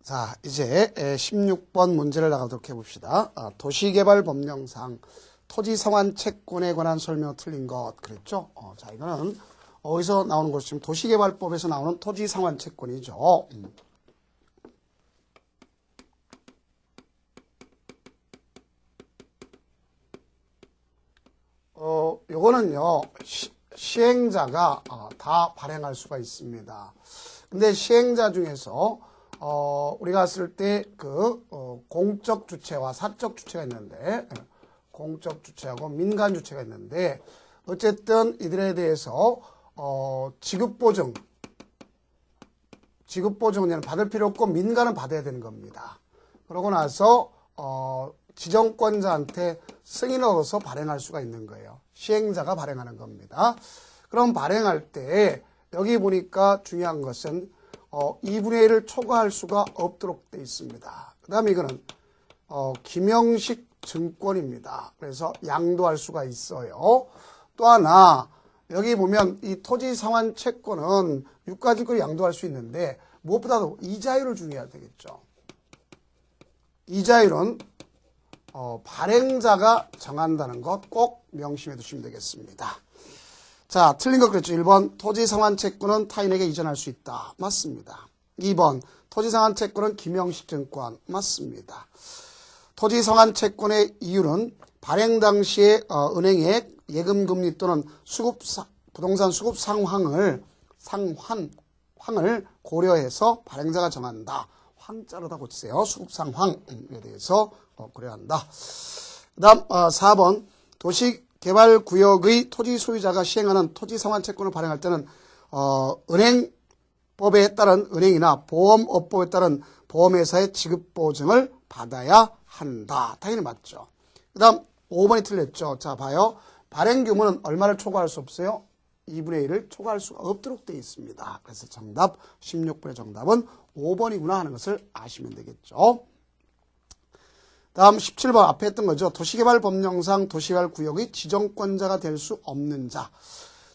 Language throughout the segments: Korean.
자, 이제 16번 문제를 나가도록 해봅시다. 도시개발법령상 토지상환 채권에 관한 설명 틀린 것 그랬죠? 자, 이거는 어디서 나오는 것이 지금 도시개발법에서 나오는 토지상환 채권이죠. 요거는요, 시행자가 다 발행할 수가 있습니다. 근데 시행자 중에서 우리가 쓸 때 공적 주체와 사적 주체가 있는데, 공적 주체하고 민간 주체가 있는데, 어쨌든 이들에 대해서 지급보증은 받을 필요 없고 민간은 받아야 되는 겁니다. 그러고 나서 지정권자한테 승인을 얻어서 발행할 수가 있는 거예요. 시행자가 발행하는 겁니다. 그럼 발행할 때 여기 보니까 중요한 것은 2분의 1을 초과할 수가 없도록 되어 있습니다. 그 다음에 이거는 김영식 증권입니다. 그래서 양도할 수가 있어요. 또 하나 여기 보면 이 토지상환 채권은 유가증권을 양도할 수 있는데 무엇보다도 이자율을 중요해야 되겠죠. 이자율은 발행자가 정한다는 것 꼭 명심해 두시면 되겠습니다. 자, 틀린 거 그랬죠. 1번 토지상환 채권은 타인에게 이전할 수 있다. 맞습니다. 2번 토지상환 채권은 김영식 증권. 맞습니다. 토지상환 채권의 이유는 발행 당시에 은행의 예금금리 또는 부동산 수급 상황을 고려해서 발행자가 정한다. 황자로 다 고치세요. 수급 상황에 대해서 고려한다. 그 다음 4번 도시개발구역의 토지 소유자가 시행하는 토지상환 채권을 발행할 때는 은행법에 따른 은행이나 보험업법에 따른 보험회사의 지급보증을 받아야 한다. 당연히 맞죠. 그 다음 5번이 틀렸죠. 자, 봐요. 발행 규모는 얼마를 초과할 수 없어요? 2분의 1을 초과할 수가 없도록 되어 있습니다. 그래서 정답 16번의 정답은 5번이구나 하는 것을 아시면 되겠죠. 다음 17번 앞에 했던 거죠. 도시개발법령상 도시개발구역의 지정권자가 될 수 없는 자.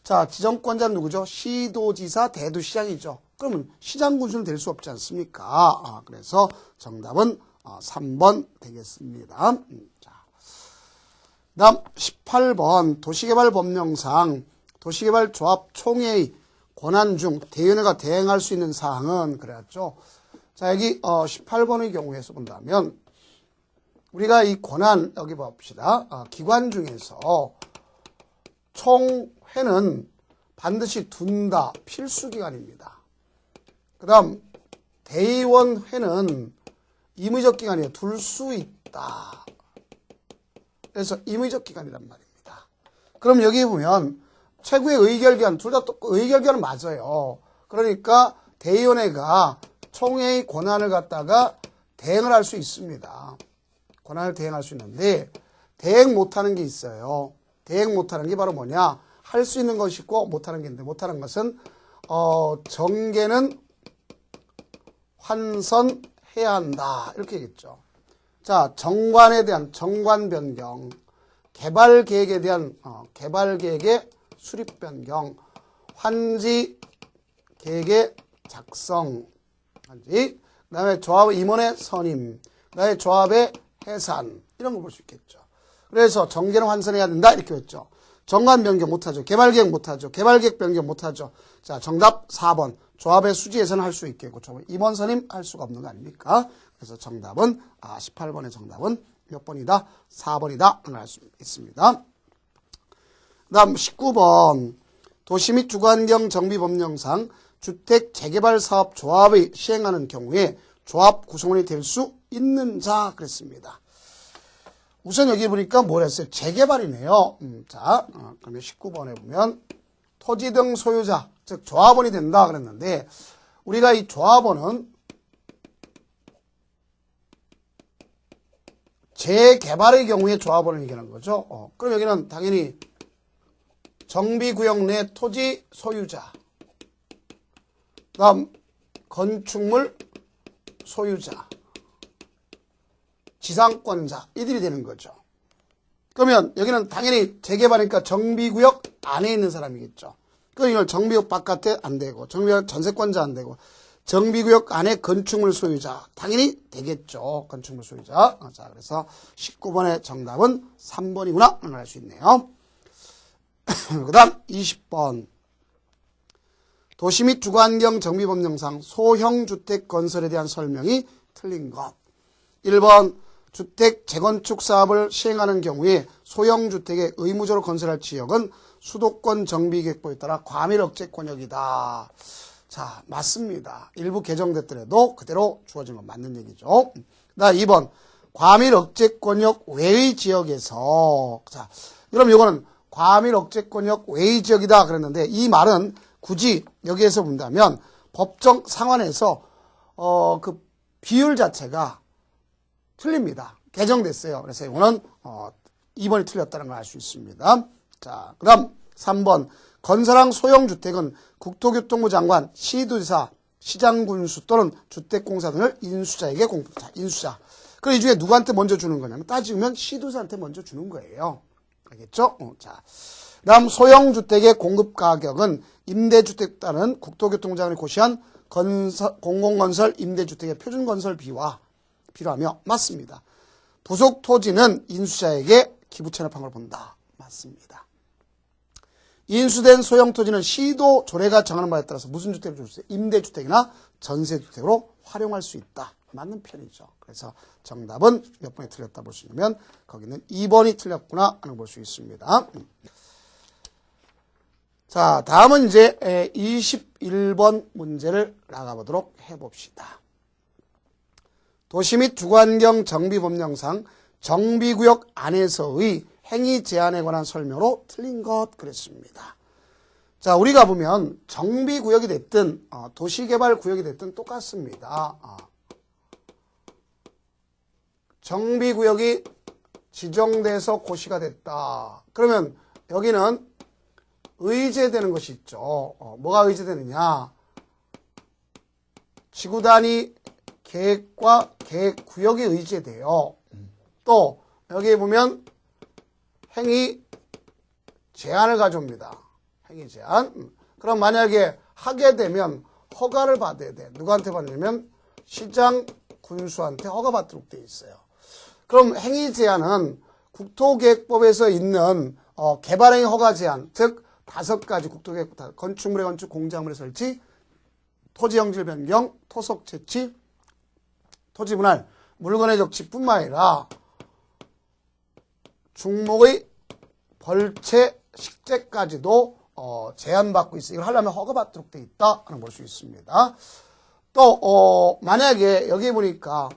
자, 지정권자는 누구죠? 시도지사, 대도시장이죠. 그러면 시장군수는 될 수 없지 않습니까? 그래서 정답은 3번 되겠습니다. 자, 다음 18번 도시개발법령상 도시개발조합총회의 권한 중 대의원회가 대행할 수 있는 사항은 그랬죠. 자, 여기 18번의 경우에서 본다면 우리가 이 권한 여기 봅시다. 기관 중에서 총회는 반드시 둔다. 필수기관입니다. 그 다음 대의원회는 임의적 기관이에요. 둘 수 있다. 그래서 임의적 기관이란 말입니다. 그럼 여기 보면 최고의 의결기관, 둘 다 의결기관은 맞아요. 그러니까 대의원회가 총회의 권한을 갖다가 대행을 할 수 있습니다. 권한을 대행할 수 있는데 대행 못하는 게 있어요. 대행 못하는 게 바로 뭐냐? 할 수 있는 것이 있고 못하는 게 있는데 못하는 것은 정계는 환선해야 한다. 이렇게 얘기했죠. 자, 정관에 대한 정관 변경, 개발 계획에 대한 개발 계획의 수립 변경, 환지 계획의 작성, 환지, 그다음에 조합 임원의 선임, 그다음에 조합의 해산 이런 거 볼 수 있겠죠. 그래서 정계는 환선해야 된다 이렇게 했죠. 정관 변경 못하죠. 개발 계획 못하죠. 개발 계획 변경 못하죠. 자, 정답 4번 조합의 수지 예산을 할 수 있겠고 임원 선임 할 수가 없는 거 아닙니까? 그래서 정답은 18번의 정답은 몇 번이다? 4번이다. 알 수 있습니다. 그 다음 19번 도시 및 주거환경 정비법령상 주택 재개발 사업 조합의 시행하는 경우에 조합 구성원이 될 수 있는 자 그랬습니다. 우선 여기 보니까 뭘 했어요? 재개발이네요. 자, 그러면 19번에 보면 토지 등 소유자, 즉 조합원이 된다 그랬는데 우리가 이 조합원은 재개발의 경우에 조합원을 얘기하는 거죠. 그럼 여기는 당연히 정비구역 내 토지 소유자, 다음 건축물 소유자, 지상권자 이들이 되는 거죠. 그러면 여기는 당연히 재개발이니까 정비구역 안에 있는 사람이겠죠. 그럼 이걸 정비구역 바깥에 안 되고 정비구역 전세권자 안 되고 정비구역 안에 건축물 소유자. 당연히 되겠죠. 건축물 소유자. 자, 그래서 19번의 정답은 3번이구나. 알 수 있네요. 그 다음 20번. 도시 및 주거환경 정비법령상 소형 주택 건설에 대한 설명이 틀린 것. 1번 주택 재건축 사업을 시행하는 경우에 소형 주택에 의무적으로 건설할 지역은 수도권 정비계획법에 따라 과밀 억제 권역이다. 자, 맞습니다. 일부 개정됐더라도 그대로 주어진 건 맞는 얘기죠. 나 2번 과밀 억제 권역 외의 지역에서, 자, 그럼 이거는 과밀 억제 권역 외의 지역이다 그랬는데 이 말은 굳이 여기에서 본다면 법정 상환에서 그 비율 자체가 틀립니다. 개정됐어요. 그래서 이거는 2번이 틀렸다는 걸 알 수 있습니다. 자, 그 다음 3번 건설한 소형주택은 국토교통부 장관, 시도지사, 시장군수 또는 주택공사 등을 인수자에게 공급자. 인수자. 그럼 이 중에 누구한테 먼저 주는 거냐면 따지면 시도지사한테 먼저 주는 거예요. 알겠죠? 자, 다음 소형주택의 공급 가격은 임대주택단은 국토교통부 장관이 고시한 공공건설 임대주택의 표준건설비와 비례하며 맞습니다. 부속 토지는 인수자에게 기부 체납한 걸 본다. 맞습니다. 인수된 소형 토지는 시도 조례가 정하는 바에 따라서 무슨 주택을 줄 수 있어요? 임대주택이나 전세주택으로 활용할 수 있다. 맞는 편이죠. 그래서 정답은 몇 번이 틀렸다 볼 수 있냐면 거기는 2번이 틀렸구나 하는 걸 볼 수 있습니다. 자, 다음은 이제 21번 문제를 나가보도록 해봅시다. 도시 및 주거환경 정비법령상 정비구역 안에서의 행위 제한에 관한 설명으로 틀린 것 그랬습니다. 자, 우리가 보면 정비구역이 됐든 도시개발구역이 됐든 똑같습니다. 정비구역이 지정돼서 고시가 됐다. 그러면 여기는 의제되는 것이 있죠. 뭐가 의제되느냐? 지구단위 계획과 계획구역이 의제돼요. 또 여기 보면 행위 제한을 가져옵니다. 행위 제한. 그럼 만약에 하게 되면 허가를 받아야 돼. 누구한테 받냐면 시장 군수한테 허가받도록 돼 있어요. 그럼 행위 제한은 국토계획법에서 있는 개발행위 허가 제한, 즉 5가지 국토계획, 건축물의 건축, 공작물의 설치, 토지형질 변경, 토속 채취, 토지 분할, 물건의 적치뿐만 아니라 중목의 벌채, 식재까지도 제한받고 있어요. 이걸 하려면 허가받도록 돼 있다 하는 걸 볼 수 있습니다. 또 만약에 여기 보니까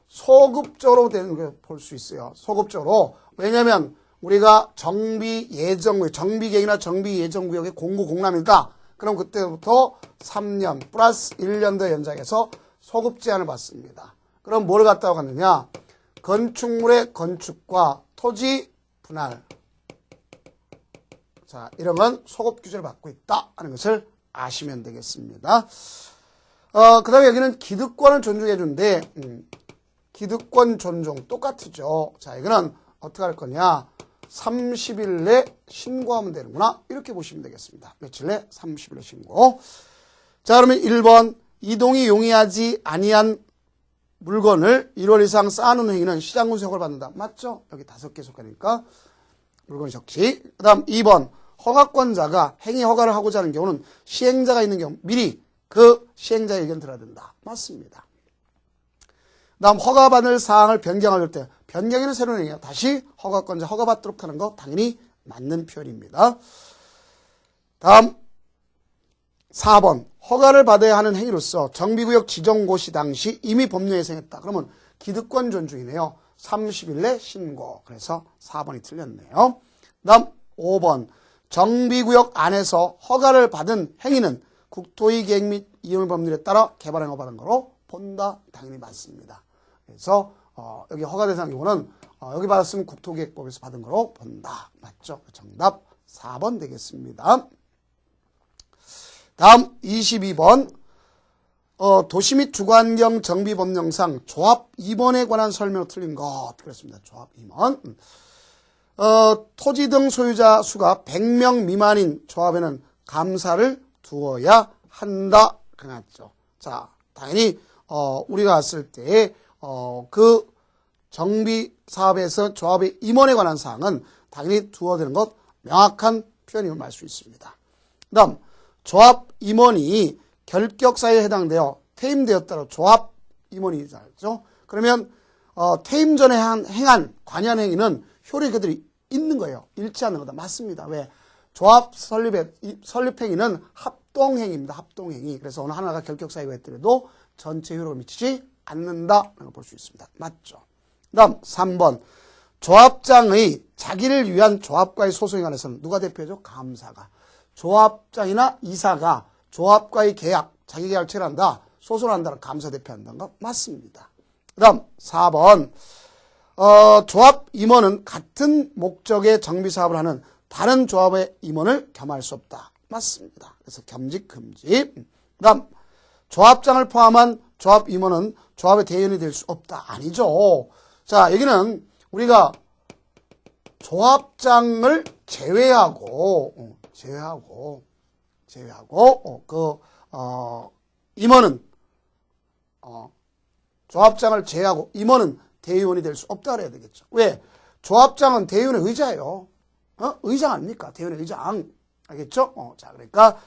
소급적으로 되는 걸 볼 수 있어요. 소급적으로. 왜냐하면 우리가 정비계획이나 정비예정구역의 공고 공람이다. 그럼 그때부터 3년 플러스 1년 더 연장해서 소급 제한을 받습니다. 그럼 뭘 갖다가 갔느냐? 건축물의 건축과 토지 분할. 자, 이런 건 소급 규제를 받고 있다 하는 것을 아시면 되겠습니다. 그 다음에 여기는 기득권을 존중해 준대. 기득권 존중 똑같죠. 자, 이거는 어떻게 할 거냐? 30일 내 신고하면 되는구나. 이렇게 보시면 되겠습니다. 며칠 내 30일 내 신고. 자, 그러면 1번 이동이 용이하지 아니한 물건을 1월 이상 쌓아놓는 행위는 시장군수 허가를 받는다. 맞죠? 여기 5개 속하니까 물건 적치. 그 다음 2번 허가권자가 행위 허가를 하고자 하는 경우는 시행자가 있는 경우 미리 그 시행자의 의견 들어야 된다. 맞습니다. 그 다음 허가받을 사항을 변경할 때 변경에는 새로운 행위야. 다시 허가권자 허가받도록 하는 거 당연히 맞는 표현입니다. 다음 4번 허가를 받아야 하는 행위로서 정비구역 지정고시 당시 이미 법령에 생겼다. 그러면 기득권 존중이네요. 30일 내 신고. 그래서 4번이 틀렸네요. 다음 5번 정비구역 안에서 허가를 받은 행위는 국토의 계획 및 이용 법률에 따라 개발행위 받은 거로 본다. 당연히 맞습니다. 그래서 여기 허가 대상 경우는 여기 받았으면 국토계획법에서 받은 거로 본다. 맞죠? 정답 4번 되겠습니다. 다음 22번 도시 및 주거환경 정비법령상 조합 2번에 관한 설명을 틀린 것. 그렇습니다. 조합 2번. 토지 등 소유자 수가 100명 미만인 조합에는 감사를 두어야 한다. 그랬죠. 자, 당연히 우리가 봤을 때 그 정비 사업에서 조합의 임원에 관한 사항은 당연히 두어야 되는 것 명확한 표현임을 알 수 있습니다. 그 다음 조합 임원이 결격 사유에 해당되어 퇴임되었다로 조합 임원이죠. 그러면 퇴임 전에 행한 관여한 행위는 효력이 그대로 있는 거예요. 잃지 않는 거다. 맞습니다. 왜? 조합 설립 행위는 합동행위입니다. 합동행위. 그래서 어느 하나가 결격 사유가 있더라도 전체 효력을 미치지 않는다라는 걸 볼 수 있습니다. 맞죠? 그 다음 3번 조합장의 자기를 위한 조합과의 소송에 관해서는 누가 대표죠? 감사가. 조합장이나 이사가 조합과의 계약, 자기 계약을 체결한다, 소송을 한다는 감사 대표한다는 거 맞습니다. 그 다음 4번 조합 임원은 같은 목적의 정비사업을 하는 다른 조합의 임원을 겸할 수 없다. 맞습니다. 그래서 겸직 금지. 그 다음 조합장을 포함한 조합 임원은 조합의 대의원이 될 수 없다. 아니죠. 자, 여기는 우리가 조합장을 제외하고 임원은 조합장을 제외하고 임원은 대의원이 될 수 없다 그래야 되겠죠. 왜? 조합장은 대의원의 의자예요. 의장 아닙니까? 대의원의 의장. 알겠죠? 자, 그러니까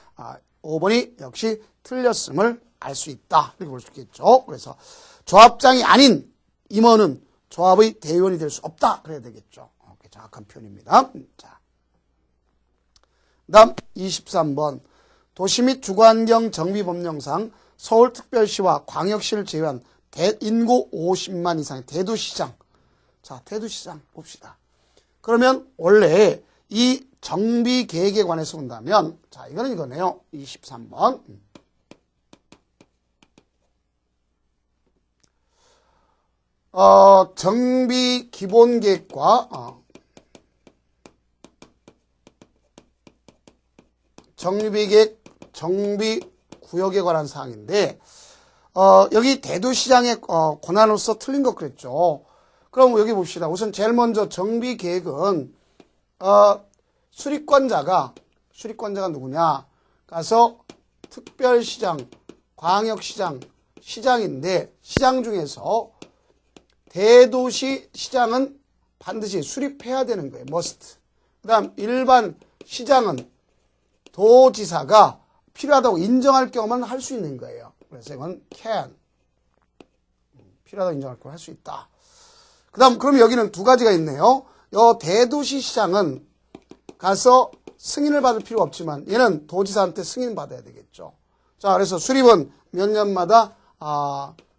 5번이 역시 틀렸음을 알 수 있다. 이렇게 볼 수 있겠죠. 그래서 조합장이 아닌 임원은 조합의 대의원이 될 수 없다. 그래야 되겠죠. 정확한 표현입니다. 자, 그 다음 23번 도시 및 주거환경 정비법령상 서울특별시와 광역시를 제외한 인구 50만 이상의 대도시장. 자, 대도시장 봅시다. 그러면 원래 이 정비 계획에 관해서 본다면, 자, 이거는 이거네요. 23번. 정비 기본 계획과, 정비 계획, 정비 구역에 관한 사항인데, 여기 대도시장의 권한으로서 틀린 것 그랬죠. 그럼 여기 봅시다. 우선 제일 먼저 정비 계획은, 수립권자가 누구냐? 가서 특별시장, 광역시장, 시장인데, 시장 중에서 대도시 시장은 반드시 수립해야 되는 거예요. must. 그 다음 일반 시장은 도지사가 필요하다고 인정할 경우만 할 수 있는 거예요. 그래서 이건 can. 필요하다고 인정할 경우 할 수 있다. 그 다음 그럼 여기는 두 가지가 있네요. 요 대도시 시장은 가서 승인을 받을 필요가 없지만 얘는 도지사한테 승인 받아야 되겠죠. 자, 그래서 수립은 몇 년마다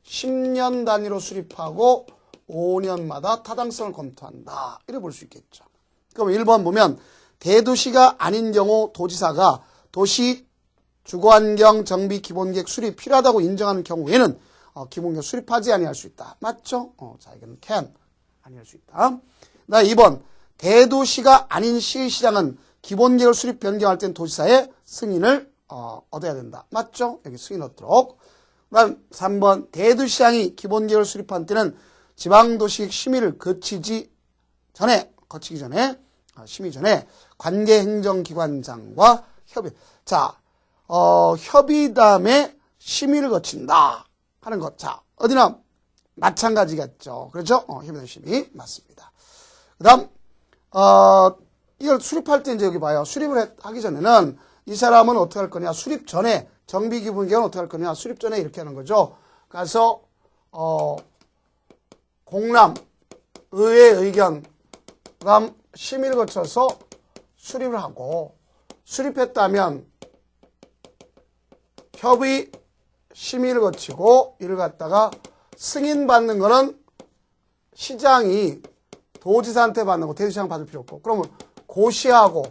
10년 단위로 수립하고 5년마다 타당성을 검토한다. 이렇게 볼 수 있겠죠. 그럼 1번 보면 대도시가 아닌 경우 도지사가 도시 주거환경 정비 기본계획 수립 필요하다고 인정하는 경우에는 기본계획 수립하지 아니할 수 있다. 맞죠? 자, 이거는 can 아니할 수 있다. 나 2번 대도시가 아닌 시의시장은 기본계획을 수립 변경할 땐 도지사의 승인을 얻어야 된다. 맞죠? 여기 승인 얻도록. 그다음 3번 대도시장이 기본계획을 수립한 때는 지방도시 심의를 거치기 전에 심의 전에 관계행정기관장과 협의. 자, 협의담에 심의를 거친다 하는 것. 자, 어디나 마찬가지겠죠. 그렇죠? 협의담 심의 맞습니다. 그다음 이걸 수립할 때 이제 여기 봐요. 수립을 하기 전에는 이 사람은 어떻게 할 거냐? 수립 전에 정비기본계획은 어떻게 할 거냐? 수립 전에 이렇게 하는 거죠. 가서 공람, 의회 의견, 그다음 심의를 거쳐서 수립을 하고 수립했다면 협의 심의를 거치고 이를 갖다가 승인받는 거는 시장이 도지사한테 받는 거 대도시장 받을 필요 없고 그러면 고시하고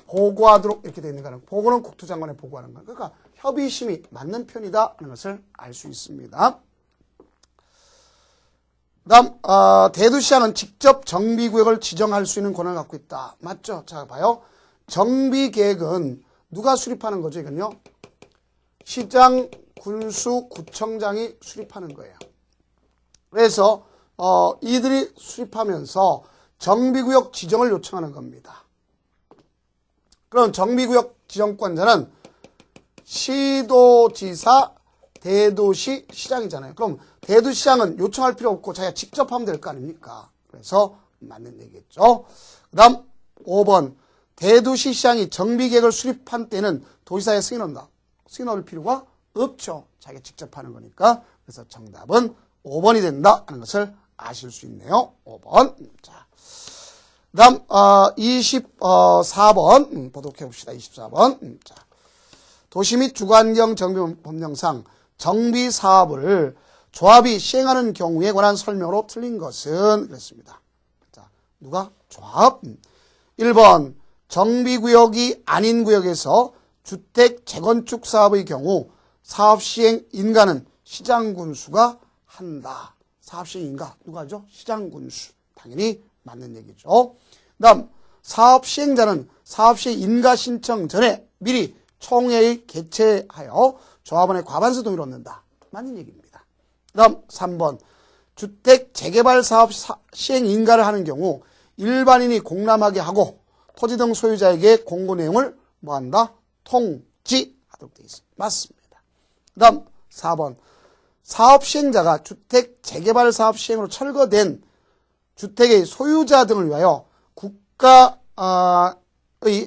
보고하도록 이렇게 되어 있는 거는 보고는 국토장관에 보고하는 거예요. 그러니까 협의 심의 맞는 편이다 하는 것을 알 수 있습니다. 그다음 대도시장은 직접 정비구역을 지정할 수 있는 권한을 갖고 있다. 맞죠? 자, 봐요. 정비계획은 누가 수립하는 거죠? 이건요. 시장, 군수, 구청장이 수립하는 거예요. 그래서 이들이 수립하면서 정비구역 지정을 요청하는 겁니다. 그럼 정비구역 지정권자는 시도지사, 대도시 시장이잖아요. 그럼 대도시 시장은 요청할 필요 없고 자기가 직접 하면 될 거 아닙니까? 그래서 맞는 얘기겠죠. 그 다음 5번 대도시 시장이 정비계획을 수립한 때는 도지사에 승인한다. 승인할 필요가 없죠. 자기가 직접 하는 거니까. 그래서 정답은 5번이 된다 하는 것을 아실 수 있네요. 5번. 자, 그 다음 24번 보도록 해봅시다. 24번. 자, 도시 및 주거환경 정비법령상 정비사업을 조합이 시행하는 경우에 관한 설명으로 틀린 것은 그랬습니다. 자, 누가? 조합. 1번 정비구역이 아닌 구역에서 주택 재건축 사업의 경우 사업시행 인가는 시장군수가 한다. 사업시행 인가 누가 하죠? 시장군수. 당연히 맞는 얘기죠. 그 다음 사업시행자는 사업시행 인가 신청 전에 미리 총회의 개최하여 조합원의 과반수 동의를 얻는다. 맞는 얘기입니다. 그 다음 3번 주택 재개발 사업 시행 인가를 하는 경우 일반인이 공람하게 하고 토지 등 소유자에게 공고 내용을 뭐한다? 통지하도록 되어 있습니다. 맞습니다. 그 다음 4번 사업 시행자가 주택 재개발 사업 시행으로 철거된 주택의 소유자 등을 위하여 국가의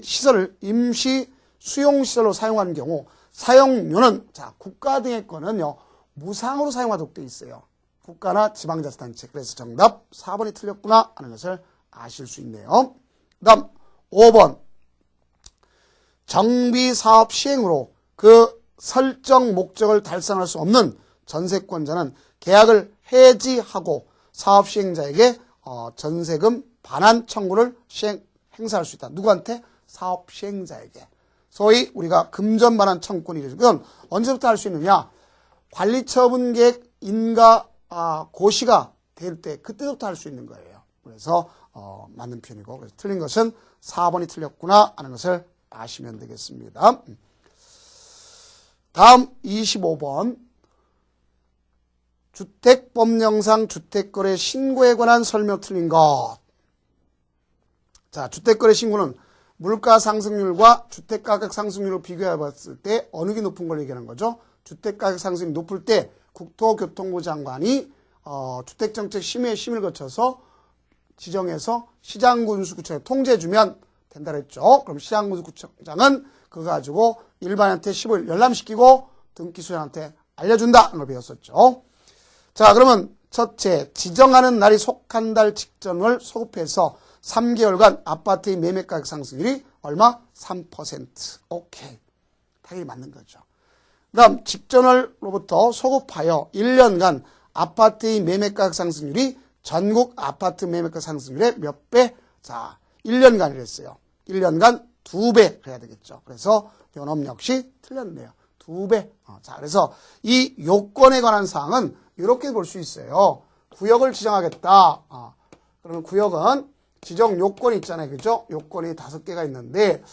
시설을 임시 수용시설로 사용하는 경우 사용료는 자 국가 등의 거는요 무상으로 사용하도록 되어 있어요. 국가나 지방자치단체. 그래서 정답 4번이 틀렸구나 하는 것을 아실 수 있네요. 그 다음 5번 정비사업 시행으로 그 설정 목적을 달성할 수 없는 전세권자는 계약을 해지하고 사업 시행자에게 전세금 반환 청구를 행사할 수 있다. 누구한테? 사업 시행자에게. 소위 우리가 금전 반환 청구권이 되죠. 그건 언제부터 할 수 있느냐? 관리처분계획 인가 고시가 될 때 그때부터 할 수 있는 거예요. 그래서 맞는 표현이고 그래서 틀린 것은 4번이 틀렸구나 하는 것을 아시면 되겠습니다. 다음 25번 주택법령상 주택거래 신고에 관한 설명 틀린 것. 자, 주택거래 신고는 물가 상승률과 주택가격 상승률을 비교해 봤을 때 어느 게 높은 걸 얘기하는 거죠. 주택가격 상승이 높을 때 국토교통부 장관이 주택정책 심의를 거쳐서 지정해서 시장군수구청에 통지해주면 된다 그랬죠. 그럼 시장군수구청장은 그거 가지고 일반한테 15일 열람시키고 등기소장한테 알려준다. 걸 배웠었죠. 자, 그러면 첫째, 지정하는 날이 속한 달 직전을 소급해서 3개월간 아파트의 매매가격 상승률이 얼마? 3%. 오케이. 당연히 맞는 거죠. 그 다음 직전월로부터 소급하여 1년간 아파트의 매매가격 상승률이 전국 아파트 매매가 상승률의 몇 배? 자, 1년간이랬어요. 1년간 2배 해야 되겠죠. 그래서 요놈 역시 틀렸네요. 2배. 자, 그래서 이 요건에 관한 사항은 이렇게 볼 수 있어요. 구역을 지정하겠다. 그러면 구역은 지정 요건이 있잖아요. 그죠? 요건이 5개가 있는데,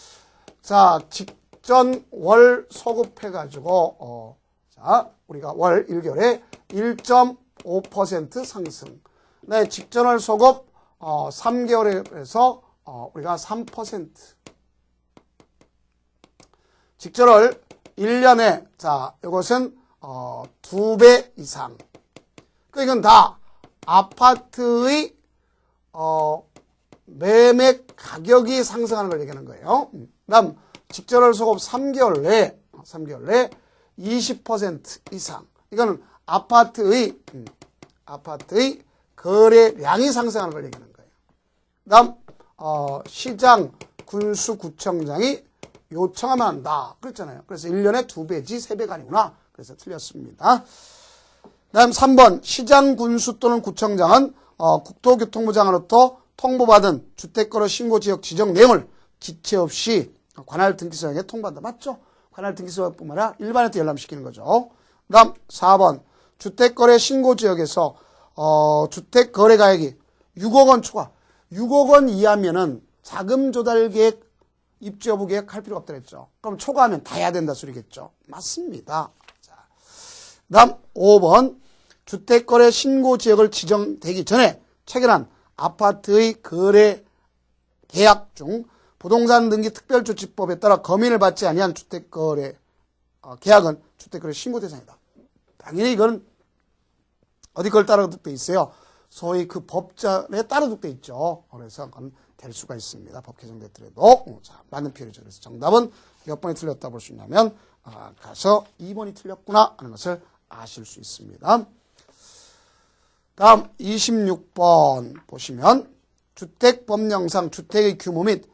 자, 직전 월 소급해가지고, 자, 우리가 월 1개월에 1.5% 상승. 네, 직전월 소급 3개월에서 우리가 3%. 직전월 1년에 자, 이것은 2배 이상. 이건 다 아파트의 매매 가격이 상승하는 걸 얘기하는 거예요. 그다음 직전월 소급 3개월 내에 20% 이상. 이거는 아파트의 거래량이 상승하는 걸 얘기하는 거예요. 그다음 시장 군수구청장이 요청하면 한다. 그랬잖아요. 그래서 1년에 2배지 3배가 아니구나. 그래서 틀렸습니다. 다음 3번 시장 군수 또는 구청장은 국토교통부 장관으로부터 통보받은 주택거래 신고지역 지정 내용을 지체 없이 관할 등기소장에 통보한다. 맞죠? 관할 등기소장뿐만 아니라 일반한테 열람시키는 거죠. 그 다음 4번 주택거래 신고지역에서 주택거래가액이 6억 원 초과 6억 원 이하면은 자금조달계획 입주여부 계획 할 필요가 없다 그랬죠. 그럼 초과하면 다 해야 된다 소리겠죠. 맞습니다. 자, 다음 5번 주택거래 신고지역을 지정되기 전에 체결한 아파트의 거래 계약 중 부동산 등기 특별조치법에 따라 검인을 받지 아니한 주택거래 계약은 주택거래 신고 대상이다. 당연히 이건 어디 걸 따르도록 돼 있어요. 소위 그 법전에 따르도록 돼 있죠. 그래서 그건 될 수가 있습니다. 법 개정됐더라도. 자, 맞는 표현이죠. 그래서 정답은 몇 번이 틀렸다 볼 수 있냐면 가서 2번이 틀렸구나 하는 것을 아실 수 있습니다. 다음 26번 보시면 주택법령상 주택의 규모 및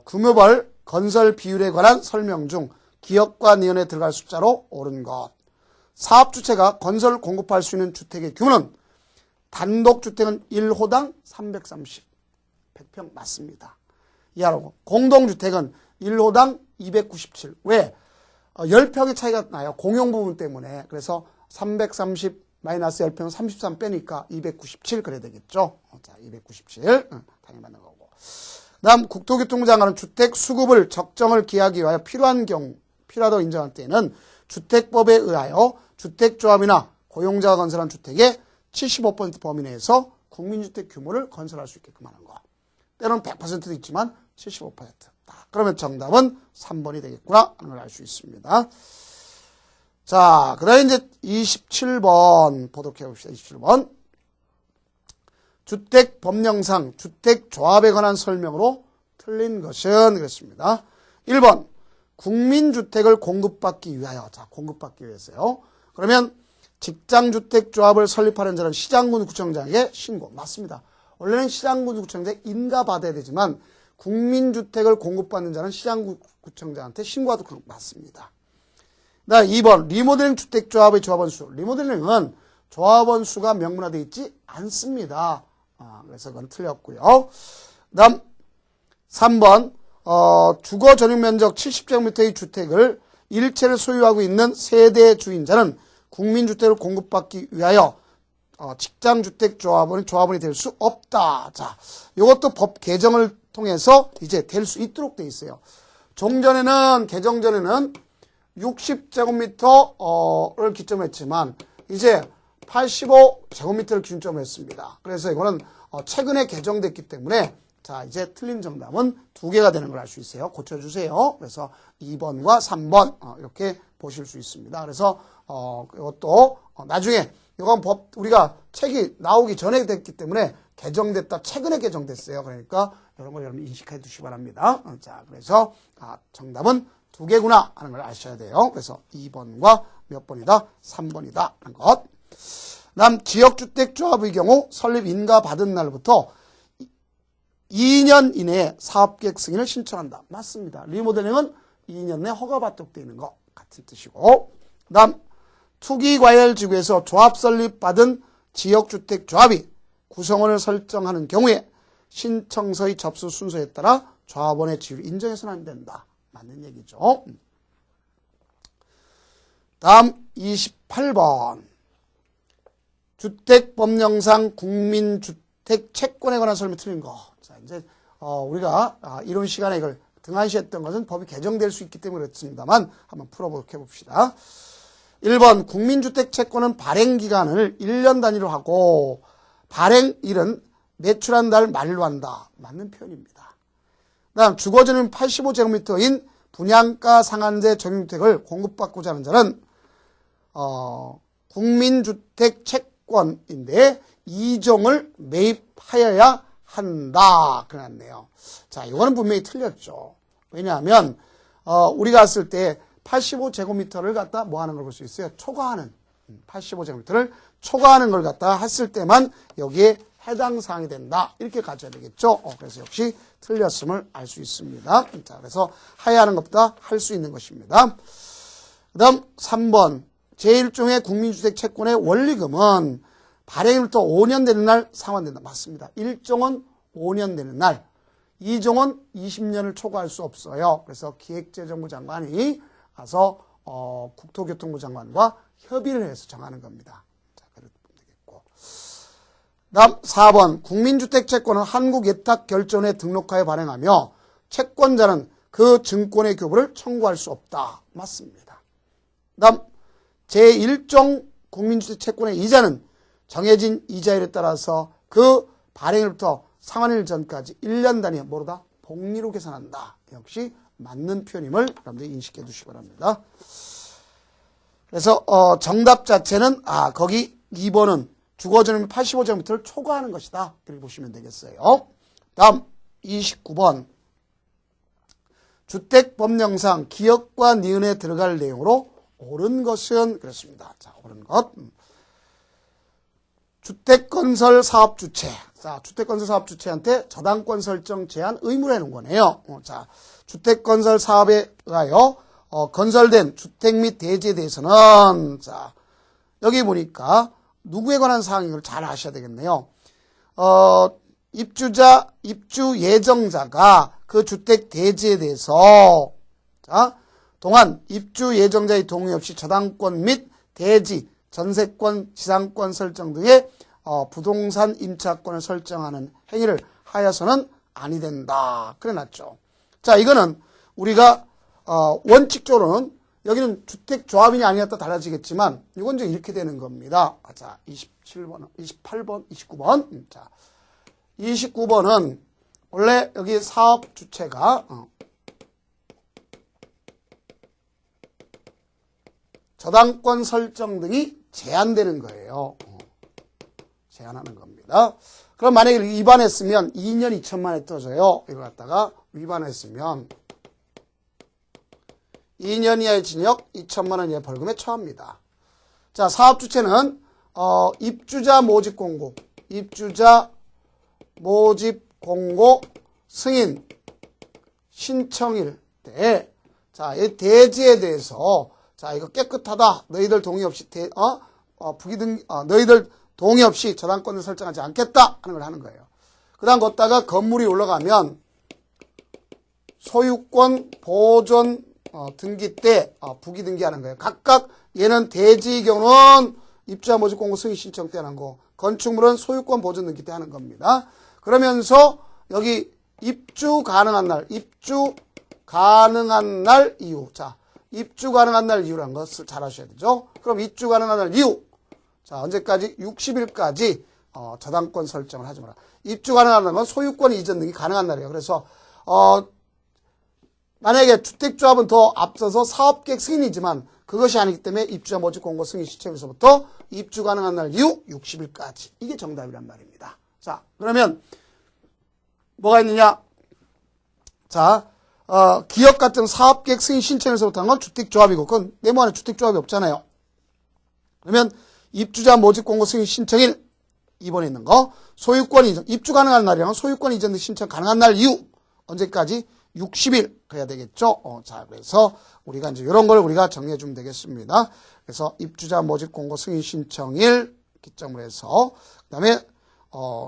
규모별 건설 비율에 관한 설명 중 기역과 니은에 들어갈 숫자로 옳은 것. 사업주체가 건설 공급할 수 있는 주택의 규모는 단독주택은 1호당 330, 100평 맞습니다. 이하로 공동주택은 1호당 297. 왜? 10평의 차이가 나요. 공용 부분 때문에. 그래서 330 마이너스 10평 33 빼니까 297 그래야 되겠죠. 자, 297. 당연히 맞는 거고. 다음 국토교통부 장관은 주택 수급을 적정을 기하기 위하여 필요한 경우, 필요하다고 인정할 때에는 주택법에 의하여 주택조합이나 고용자가 건설한 주택의 75% 범위 내에서 국민주택 규모를 건설할 수 있게끔 하는 거. 때로는 100%도 있지만 75%. 그러면 정답은 3번이 되겠구나 하는 걸 알 수 있습니다. 자, 그 다음에 이제 27번 보도록 해봅시다. 27번. 주택법령상 주택조합에 관한 설명으로 틀린 것은 그랬습니다. 1번. 국민주택을 공급받기 위하여. 자, 공급받기 위해서요. 그러면 직장주택조합을 설립하는 자는 시장군 구청장에게 신고. 맞습니다. 원래는 시장군 구청장에 인가받아야 되지만 국민주택을 공급받는 자는 시장구청장한테 신고하도록 하는 거 맞습니다. 나 2번 리모델링 주택조합의 조합원 수. 리모델링은 조합원 수가 명문화되어 있지 않습니다. 그래서 그건 틀렸고요. 다음 3번 주거 전용 면적 70제곱미터의 주택을 일체를 소유하고 있는 세대 주인자는 국민주택을 공급받기 위하여 직장주택조합원이 될 수 없다. 자, 이것도 법 개정을 통해서 이제 될 수 있도록 돼 있어요. 개정 전에는 60제곱미터를 기점으로 했지만 이제 85제곱미터를 기준점으로 했습니다. 그래서 이거는 최근에 개정됐기 때문에 자, 이제 틀린 정답은 2개가 되는 걸 알 수 있어요. 고쳐주세요. 그래서 2번과 3번 이렇게 보실 수 있습니다. 그래서 이것도 나중에 이건 우리가 책이 나오기 전에 됐기 때문에 개정됐다. 최근에 개정됐어요. 그러니까 이런 걸 여러분 인식해 두시기 바랍니다. 자, 그래서 정답은 2개구나 하는 걸 아셔야 돼요. 그래서 2번과 몇 번이다? 3번이다 하는 것. 다음 지역주택조합의 경우 설립 인가 받은 날부터 2년 이내에 사업계획 승인을 신청한다. 맞습니다. 리모델링은 2년 내에 허가받도록 되어 있는 거 같은 뜻이고. 다음 투기과열지구에서 조합 설립받은 지역주택조합이 구성원을 설정하는 경우에 신청서의 접수 순서에 따라 조합원의 지위를 인정해서는 안 된다. 맞는 얘기죠. 다음 28번 주택법령상 국민주택 채권에 관한 설명이 틀린 거. 자, 이제 우리가 이론 시간에 이걸 등한시했던 것은 법이 개정될 수 있기 때문에 그렇습니다만 한번 풀어보도록 해봅시다. 1번 국민주택 채권은 발행기간을 1년 단위로 하고 발행일은 매출한 달 말로 한다. 맞는 표현입니다. 다음 주거전용 85제곱미터인 분양가 상한제 전용주택을 공급받고자 하는 자는 국민주택 채권인데 2종을 매입하여야 한다. 그랬네요. 자, 이거는 분명히 틀렸죠. 왜냐하면 우리가 했을 때 85제곱미터를 갖다 뭐 하는 걸 볼 수 있어요? 초과하는 85제곱미터를 초과하는 걸 갖다 했을 때만 여기에 해당 사항이 된다. 이렇게 가져야 되겠죠. 그래서 역시 틀렸음을 알 수 있습니다. 자, 그래서 하야하는 것보다 할 수 있는 것입니다. 그 다음 3번 제1종의 국민주택 채권의 원리금은 발행일부터 5년 되는 날 상환된다. 맞습니다. 1종은 5년 되는 날, 2종은 20년을 초과할 수 없어요. 그래서 기획재정부 장관이 가서 국토교통부 장관과 협의를 해서 정하는 겁니다. 자, 그렇게 보면 되겠고. 다음 4번 국민주택 채권은 한국예탁결제원에 등록하여 발행하며 채권자는 그 증권의 교부를 청구할 수 없다. 맞습니다. 다음 제1종 국민주택 채권의 이자는 정해진 이자율에 따라서 그 발행일부터 상환일 전까지 1년 단위에 뭐로다? 복리로 계산한다. 역시 맞는 표현임을 여러분들이 인식해 두시기 바랍니다. 그래서 정답 자체는 거기 2번은 주거지름 85제곱미터를 초과하는 것이다. 이렇게 보시면 되겠어요. 다음 29번 주택법령상 기역과 니은에 들어갈 내용으로 옳은 것은 그렇습니다. 자, 옳은 것. 주택건설 사업주체. 자, 주택건설 사업주체한테 저당권 설정 제한 의무를 해놓은 거네요. 자, 주택건설 사업에 의하여 건설된 주택 및 대지에 대해서는 자, 여기 보니까 누구에 관한 사항인 걸 잘 아셔야 되겠네요. 입주 예정자가 그 주택 대지에 대해서 자, 동안 입주 예정자의 동의 없이 저당권 및 대지, 전세권, 지상권 설정 등의 부동산 임차권을 설정하는 행위를 하여서는 아니 된다. 그래 놨죠. 자, 이거는 우리가 원칙적으로는 여기는 주택조합이냐 아니냐 또 달라지겠지만 이건 이제 이렇게 되는 겁니다. 자, 27번, 28번, 29번. 자, 29번은 원래 여기 사업 주체가 저당권 설정 등이 제한되는 거예요. 제한하는 겁니다. 그럼 만약에 위반했으면 2년 2천만에 떠져요. 이걸 갖다가 위반했으면 2년 이하의 징역 2천만 원 이하의 벌금에 처합니다. 자, 사업 주체는 입주자 모집 공고, 입주자 모집 공고 승인 신청일 때 자, 이 대지에 대해서 자, 이거 깨끗하다. 너희들 동의 없이 너희들 동의 없이 저당권을 설정하지 않겠다 하는 걸 하는 거예요. 그다음 걷다가 건물이 올라가면 소유권 보존 등기 때 부기 등기하는 거예요. 각각 얘는 대지의 경우는 입주자 모집 공고 승인 신청 때 하는 거, 건축물은 소유권 보존 등기 때 하는 겁니다. 그러면서 여기 입주 가능한 날 이후. 자, 입주 가능한 날 이후라는 것을 잘 아셔야 되죠. 그럼 입주 가능한 날 이후. 자, 언제까지? 60일까지 저당권 설정을 하지 마라. 입주 가능한 건 소유권 이전 등이 가능한 날이에요. 그래서 만약에 주택조합은 더 앞서서 사업계획 승인이지만 그것이 아니기 때문에 입주자 모집 공고 승인 시점에서부터 입주 가능한 날 이후 60일까지. 이게 정답이란 말입니다. 자, 그러면 뭐가 있느냐? 자, 기업 같은 사업계획 승인 신청에서부터 한 건 주택조합이고 그건 네모 안에 주택조합이 없잖아요. 그러면 입주자 모집 공고 승인 신청일 2번에 있는 거 소유권 이전 입주 가능한 날이랑 소유권 이전 등 신청 가능한 날 이후 언제까지? 60일 그래야 되겠죠. 자, 그래서 우리가 이제 이런 걸 우리가 정리해 주면 되겠습니다. 그래서 입주자 모집 공고 승인 신청일 기점으로 해서 그다음에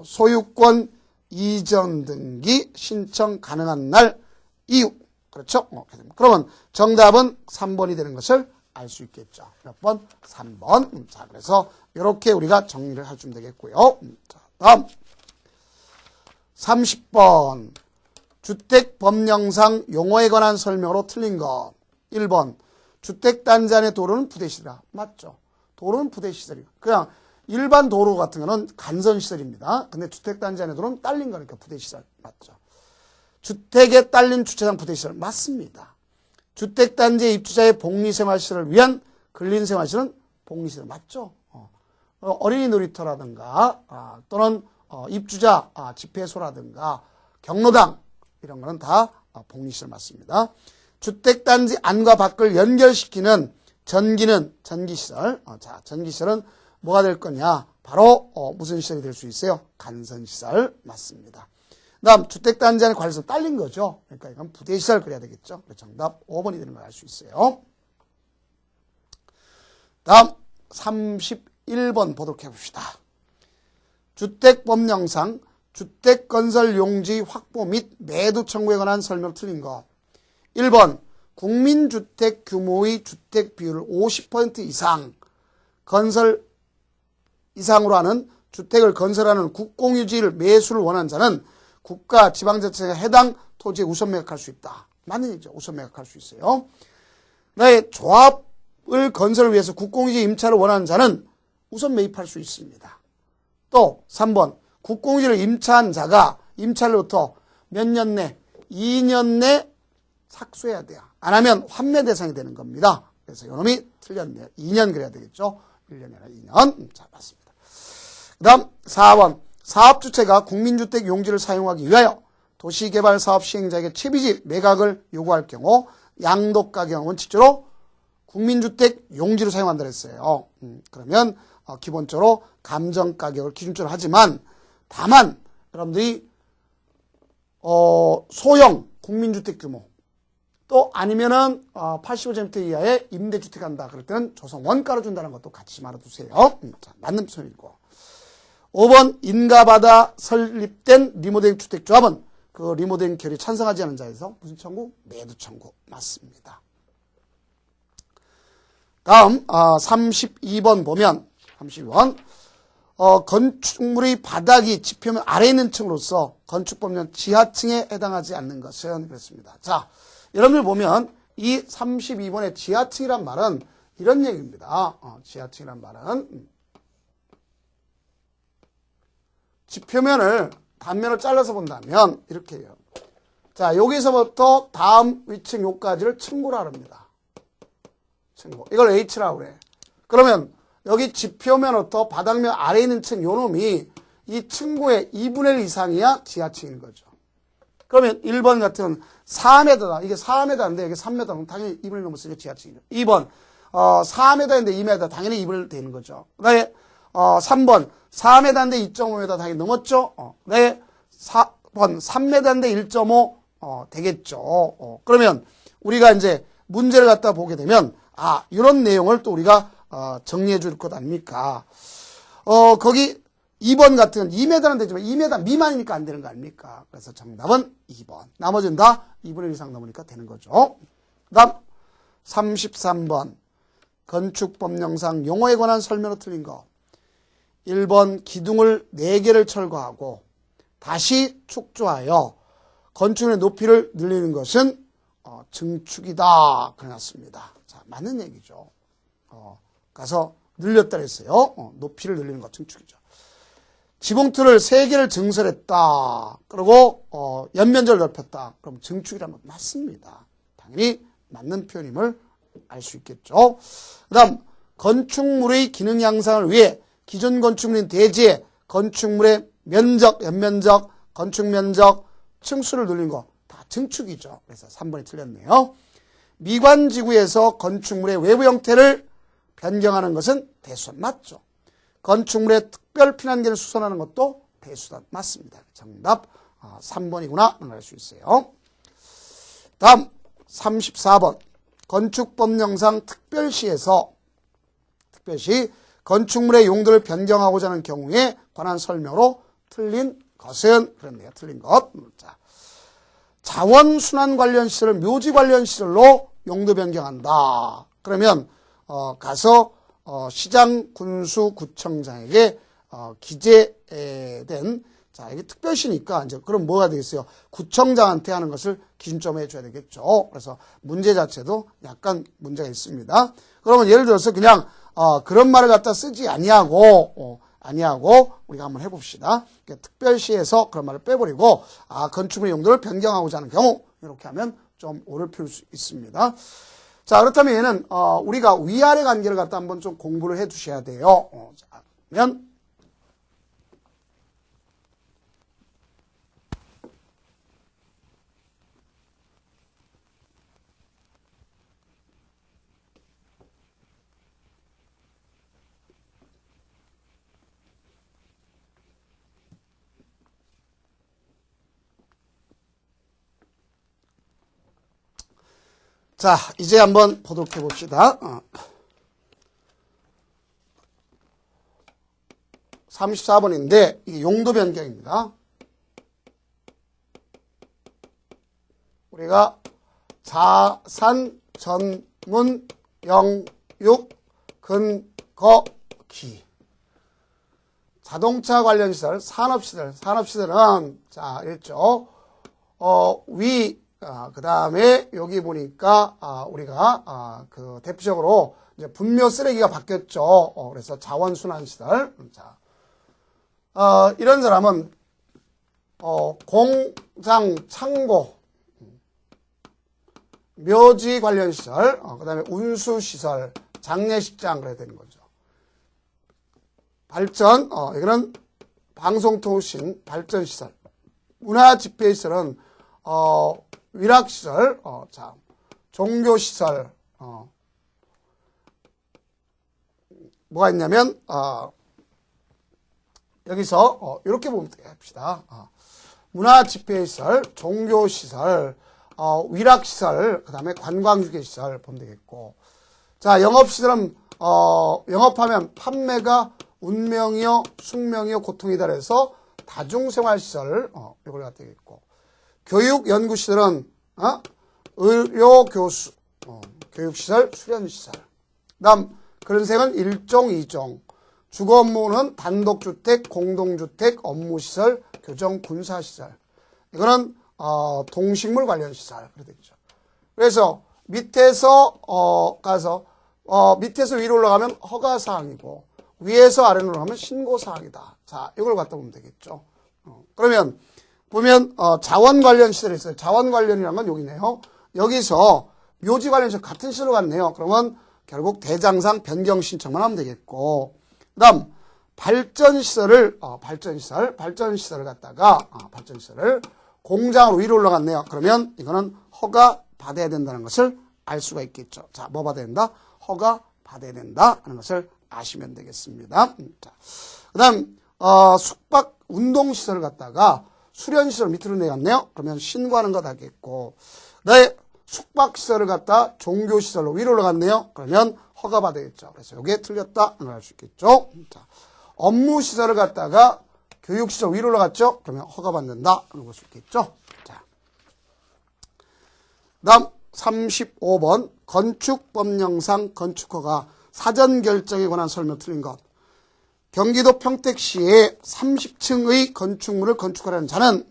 소유권 이전 등기 신청 가능한 날 이후 그렇죠? 그러면 정답은 3번이 되는 것을 알 수 있겠죠. 몇 번? 3번. 자, 그래서 이렇게 우리가 정리를 해주면 되겠고요. 자, 다음 30번 주택법령상 용어에 관한 설명으로 틀린 것. 1번 주택단지 안의 도로는 부대시설이다. 맞죠? 도로는 부대시설이고 그냥 일반 도로 같은 거는 간선시설입니다. 근데 주택단지 안의 도로는 딸린 거니까 부대시설. 맞죠? 주택에 딸린 주차장 부대시설. 맞습니다. 주택단지의 입주자의 복리생활시설을 위한 근린생활시설은 복리시설. 맞죠? 어린이 놀이터라든가 또는 입주자 집회소라든가 경로당 이런 거는 다 복리시설 맞습니다. 주택단지 안과 밖을 연결시키는 전기는 전기시설. 자, 전기시설은 뭐가 될 거냐? 바로 무슨 시설이 될 수 있어요? 간선시설 맞습니다. 다음 주택단지 안에 관해서 딸린 거죠. 그러니까 이건 부대시설 그래야 되겠죠. 정답 5번이 되는 걸 알 수 있어요. 다음 31번 보도록 해봅시다. 주택법령상 주택건설 용지 확보 및 매도 청구에 관한 설명 틀린 것. 1번 국민주택 규모의 주택 비율을 50% 이상 건설 이상으로 하는 주택을 건설하는 국공유지를 매수를 원하는 자는 국가 지방자치가 해당 토지에 우선 매각할 수 있다. 맞는 얘기죠. 우선 매각할 수 있어요. 나의 조합을 건설을 위해서 국공유지 임차를 원하는 자는 우선 매입할 수 있습니다. 또 3번 국공유지를 임차한 자가 임차로부터 몇 년 내? 2년 내 삭수해야 돼요. 안 하면 환매 대상이 되는 겁니다. 그래서 요놈이 틀렸네요. 2년 그래야 되겠죠. 1년이 아니라 2년. 자, 맞습니다. 그 다음 4번. 사업주체가 국민주택 용지를 사용하기 위하여 도시개발사업 시행자에게 채비지 매각을 요구할 경우 양도가격 원칙적으로 국민주택 용지를 사용한다 그랬어요. 그러면 기본적으로 감정가격을 기준적으로 하지만 다만 여러분들이 소형 국민주택 규모 또 아니면은 85제곱미터 이하의 임대주택 한다 그럴 때는 조성 원가로 준다는 것도 같이 말아두세요. 자, 맞는 표현이고 5번 인가받아 설립된 리모델링 주택조합은 그 리모델링 결의 찬성하지 않은 자에서 무슨 청구? 매도 청구. 맞습니다. 다음 32번 보면 32번 건축물의 바닥이 지표면 아래에 있는 층으로서 건축법령 지하층에 해당하지 않는 것은 그렇습니다. 자, 여러분들 보면 이 32번의 지하층이란 말은 이런 얘기입니다. 지하층이란 말은 지표면을 단면을 잘라서 본다면 이렇게 해요. 자, 여기서부터 다음 위층 요까지를 층고라 합니다. 층고. 이걸 H라고 그래. 그러면 여기 지표면부터 바닥면 아래에 있는 층 요놈이 이 층고의 2분의 1 이상이야 지하층인 거죠. 그러면 1번 같은 4m다. 이게 4m인데 이게 3m면 당연히 2분의 1 넘었으니까 지하층이죠. 2번 4m인데 2m 당연히 2분의 1 되는 거죠. 그다음에 3번 4m인데 2.5m 당연히 넘었죠. 네, 4번 3m인데 1.5 되겠죠. 그러면 우리가 이제 문제를 갖다 보게 되면 이런 내용을 또 우리가 정리해 줄 것 아닙니까? 거기 2번 같은 2m는 되지만 2m 미만이니까 안 되는 거 아닙니까? 그래서 정답은 2번. 나머지는 다 2분의 1 이상 넘으니까 되는 거죠. 그 다음 33번 건축법령상 용어에 관한 설명으로 틀린 거. 1번 기둥을 4개를 철거하고 다시 축조하여 건축물의 높이를 늘리는 것은 증축이다. 그래놨습니다. 자, 맞는 얘기죠. 가서 늘렸다 했어요. 높이를 늘리는 것 증축이죠. 지붕틀을 3개를 증설했다. 그리고 연면적을 넓혔다. 그럼 증축이라면 맞습니다. 당연히 맞는 표현임을 알 수 있겠죠. 그 다음 건축물의 기능 향상을 위해 기존 건축물인 대지에 건축물의 면적, 연면적, 건축면적, 층수를 늘린 거 다 증축이죠. 그래서 3번이 틀렸네요. 미관지구에서 건축물의 외부 형태를 변경하는 것은 대수단 맞죠. 건축물의 특별 피난기를 수선하는 것도 대수단 맞습니다. 정답 3번이구나 알 수 있어요. 다음 34번 건축법령상 특별시에서 특별시 건축물의 용도를 변경하고자 하는 경우에 관한 설명으로 틀린 것은 그렇네요. 틀린 것. 자, 자원순환 관련 시설을 묘지 관련 시설로 용도 변경한다. 그러면 가서 시장, 군수, 구청장에게 기재된 자, 이게 특별시니까 이제 그럼 뭐가 되겠어요? 구청장한테 하는 것을 기준점으로 해줘야 되겠죠. 그래서 문제 자체도 약간 문제가 있습니다. 그러면 예를 들어서 그냥 그런 말을 갖다 쓰지 아니하고 우리가 한번 해봅시다. 특별시에서 그런 말을 빼버리고 건축물의 용도를 변경하고자 하는 경우 이렇게 하면 좀 오를 필 수 있습니다. 자, 그렇다면 얘는 우리가 위아래 관계를 갖다 한번 좀 공부를 해 두셔야 돼요. 자, 그러면 자, 이제 한번 보도록 해봅시다. 34번인데 이게 용도 변경입니다. 우리가 자산 전문 영육 근거기 자동차 관련 시설, 산업시설은 자, 이랬죠. 그 다음에 여기 보니까 우리가 그 대표적으로 이제 분묘 쓰레기가 바뀌었죠. 그래서 자원순환시설. 자, 이런 사람은 공장, 창고 묘지 관련 시설, 그 다음에 운수 시설, 장례식장 그래야 되는 거죠. 발전, 이거는 방송통신 발전 시설. 문화 집회 시설은 위락 시설, 자, 종교 시설, 뭐가 있냐면 여기서 이렇게 보면 합시다. 문화 집회 시설, 종교 시설, 위락 시설, 그다음에 관광 휴게 시설 보면 되겠고. 자, 영업 시설은 영업하면 판매가 운명이요, 숙명이요, 고통이다 그래서 다중생활 시설 이걸 갖다 되겠고. 교육 연구 시설은 의료 교수, 교육 시설, 수련 시설. 그다음 그런생은 1종, 2종. 주거 업무는 단독주택, 공동주택, 업무시설, 교정, 군사시설. 이거는 동식물 관련 시설. 그래 되겠죠. 그래서 밑에서 가서 밑에서 위로 올라가면 허가사항이고 위에서 아래로 올라가면 신고사항이다. 자, 이걸 갖다 보면 되겠죠. 그러면 보면 자원 관련 시설이 있어요. 자원 관련이라는 건 여기네요. 여기서 묘지 관련 시설 같은 시설로 갔네요. 그러면 결국 대장상 변경 신청만 하면 되겠고, 그 다음 발전시설을 갖다가 발전시설을 공장으로 위로 올라갔네요. 그러면 이거는 허가 받아야 된다는 것을 알 수가 있겠죠. 자, 뭐 받아야 된다? 허가 받아야 된다 하는 것을 아시면 되겠습니다. 자, 그 다음 숙박 운동시설을 갖다가 수련시설 밑으로 내갔네요. 그러면 신고하는 것 하겠고, 그다음에 숙박시설을 갖다 종교시설로 위로 올라갔네요. 그러면 허가 받아야겠죠. 그래서 이게 틀렸다 알 수 있겠죠. 자, 업무시설을 갖다가 교육시설 위로 올라갔죠. 그러면 허가 받는다 알 수 있겠죠. 자, 다음 35번 건축법령상 건축허가 사전 결정에 관한 설명 틀린 것. 경기도 평택시에 30층의 건축물을 건축하려는 자는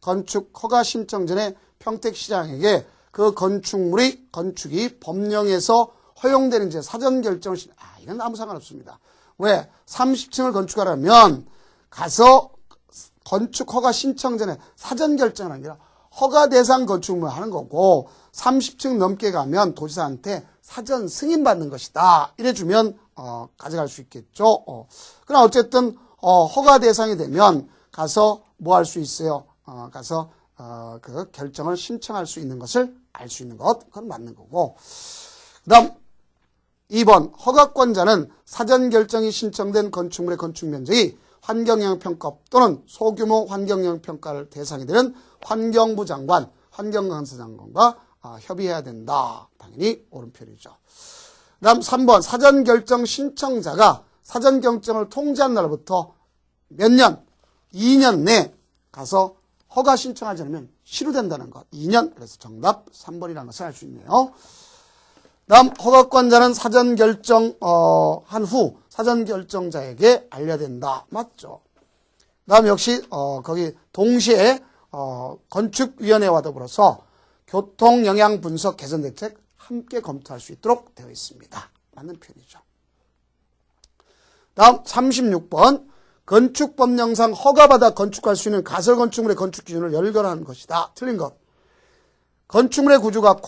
건축 허가 신청 전에 평택시장에게 그 건축이 법령에서 허용되는지 사전 결정을 이건 아무 상관없습니다. 왜? 30층을 건축하려면 가서 건축 허가 신청 전에 사전 결정은 아니라 허가 대상 건축물을 하는 거고 30층 넘게 가면 도지사한테 사전 승인 받는 것이다. 이래주면 가져갈 수 있겠죠. 그러나 어쨌든 허가 대상이 되면 가서 뭐 할 수 있어요? 가서 그 결정을 신청할 수 있는 것을 알 수 있는 것, 그건 맞는 거고. 그 다음 2번 허가권자는 사전 결정이 신청된 건축물의 건축 면적이 환경영향평가법 또는 소규모 환경영향평가를 대상이 되는 환경부 장관, 환경감사 장관과 협의해야 된다. 당연히 옳은 표현이죠. 그 다음 3번 사전 결정 신청자가 사전 결정을 통지한 날부터 몇 년? 2년 내 가서 허가 신청하지 않으면 실효된다는 것. 2년. 그래서 정답 3번이라는 것을 알 수 있네요. 다음 허가권자는 사전 결정 한 후 사전 결정자에게 알려야 된다. 맞죠? 다음 역시 거기 동시에 건축위원회와 더불어서 교통영향 분석 개선 대책 함께 검토할 수 있도록 되어 있습니다. 맞는 표현이죠. 다음 36번 건축법령상 허가받아 건축할 수 있는 가설건축물의 건축 기준을 열거하는 것이다. 틀린 것. 건축물의 구조가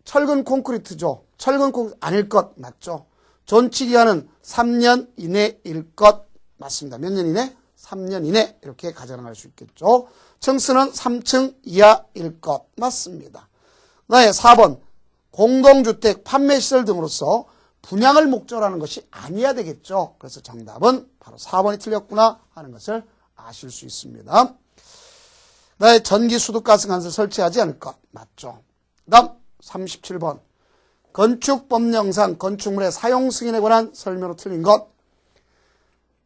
철근 콘크리트죠. 철근 콘크리트 아닐 것 맞죠. 존치기한은 3년 이내일 것 맞습니다. 몇 년 이내? 3년 이내 이렇게 가정할 수 있겠죠. 층수는 3층 이하일 것 맞습니다. 그다음에 4번 공동주택 판매시설 등으로서 분양을 목적으로 하는 것이 아니어야 되겠죠. 그래서 정답은 바로 4번이 틀렸구나 하는 것을 아실 수 있습니다. 그다음에 전기, 수도, 가스 관을 설치하지 않을 것 맞죠. 다음 37번 건축법령상 건축물의 사용 승인에 관한 설명으로 틀린 것.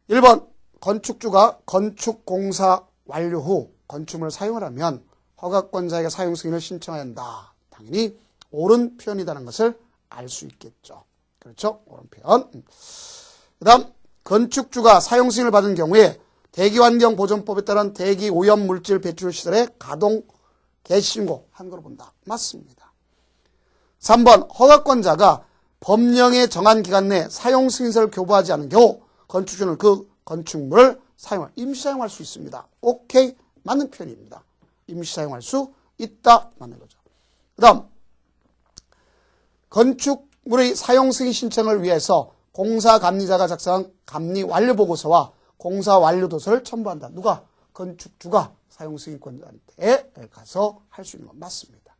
1번 건축주가 건축공사 완료 후 건축물을 사용을 하면 허가권자에게 사용 승인을 신청해야 한다. 당연히 옳은 표현이라는 것을 알 수 있겠죠. 그렇죠? 옳은 표현. 그 다음 건축주가 사용 승인을 받은 경우에 대기환경보존법에 따른 대기오염물질 배출 시설의 가동 개시신고 한 거로 본다. 맞습니다. 3번 허가권자가 법령에 정한 기간 내에 사용 승인서를 교부하지 않은 경우 건축주는 그 건축물을 임시 사용할 수 있습니다. 오케이. 맞는 표현입니다. 임시 사용할 수 있다. 맞는 거죠. 그 다음 건축물의 사용 승인 신청을 위해서 공사감리자가 작성한 감리 완료 보고서와 공사 완료 도서를 첨부한다. 누가? 건축주가 사용 승인권자한테 가서 할 수 있는 건 맞습니다.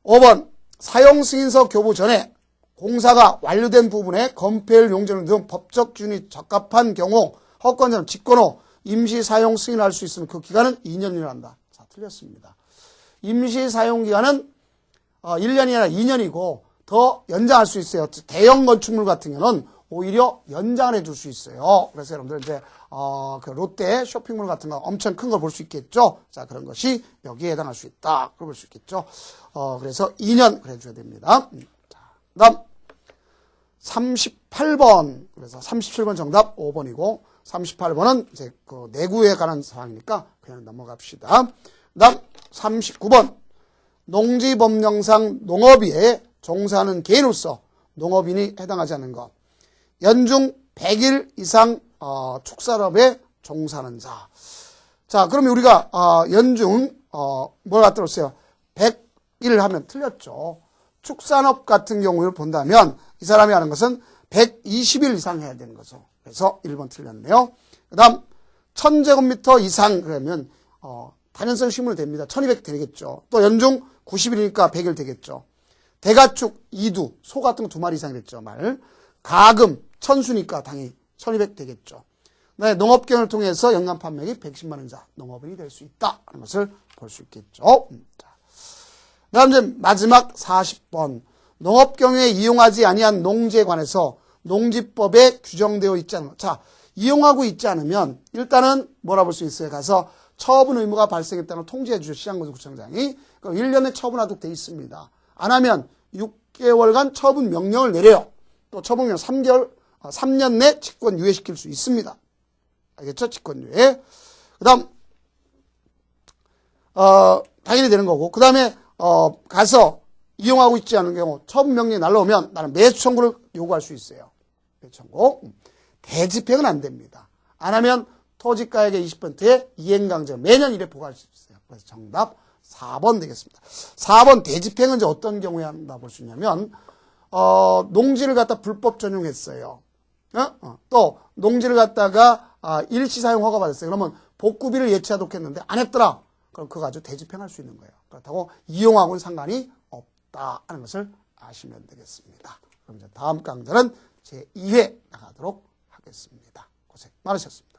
5번 사용 승인서 교부 전에 공사가 완료된 부분에 건폐율 용적 등 법적 기준이 적합한 경우 허권자는 직권 후 임시 사용 승인할 수 있으면 그 기간은 2년이라 한다. 자, 틀렸습니다. 임시 사용 기간은 1년이 아니라 2년이고 더 연장할 수 있어요. 대형 건축물 같은 경우는 오히려 연장을 해줄 수 있어요. 그래서 여러분들 이제 그 롯데 쇼핑몰 같은 거 엄청 큰 걸 볼 수 있겠죠. 자, 그런 것이 여기에 해당할 수 있다. 그걸 볼 수 있겠죠. 그래서 2년 그래줘야 됩니다. 자, 그다음 38번. 그래서 37번 정답 5번이고 38번은 이제 그 내구에 관한 사항이니까 그냥 넘어갑시다. 그다음 39번. 농지법령상 농업에 종사하는 개인으로서 농업인이 해당하지 않는 것. 연중 100일 이상 축산업에 종사하는 자. 자, 그러면 우리가 연중 뭘 갖다 놓았어요? 100일 하면 틀렸죠. 축산업 같은 경우를 본다면 이 사람이 하는 것은 120일 이상 해야 되는 거죠. 그래서 1번 틀렸네요. 그 다음 1000제곱미터 이상 그러면 단연성 식물이 됩니다. 1200 되겠죠. 또 연중 90일이니까 100일 되겠죠. 대가축 2두, 소 같은 거 2마리 이상 됐죠. 말. 가금, 천수니까 당연히 1200 되겠죠. 네, 농업경을 통해서 연간 판매액이 110만 원 이상 농업인이 될 수 있다 하는 것을 볼 수 있겠죠. 자, 다음 이제 마지막 40번. 농업경에 이용하지 아니한 농지에 관해서 농지법에 규정되어 있지 않은 것. 자, 이용하고 있지 않으면 일단은 뭐라 볼 수 있어요? 가서 처분 의무가 발생했다는 통지해 주죠. 시장군수구청장이. 그럼 1년에 처분하도록 되어 있습니다. 안 하면 6개월간 처분 명령을 내려요. 또 처분명 3년 내 직권 유예시킬 수 있습니다. 알겠죠? 직권 유예. 그 다음, 당연히 되는 거고. 그 다음에, 가서 이용하고 있지 않은 경우 처분 명령이 날라오면 나는 매수 청구를 요구할 수 있어요. 매수 청구. 대집행은 안 됩니다. 안 하면 토지가액의 20%의 이행강제 매년 1회 부과할 수 있어요. 그래서 정답 4번 되겠습니다. 4번 대집행은 이제 어떤 경우에 한다 볼 수 있냐면 농지를 갖다 불법 전용했어요. 또 농지를 갖다가 일시 사용 허가 받았어요. 그러면 복구비를 예치하도록 했는데 안 했더라. 그럼 그거 가지고 대집행할 수 있는 거예요. 그렇다고 이용하고는 상관이 없다 하는 것을 아시면 되겠습니다. 그럼 이제 다음 강좌는 제2회 나가도록 하겠습니다. 고생 많으셨습니다.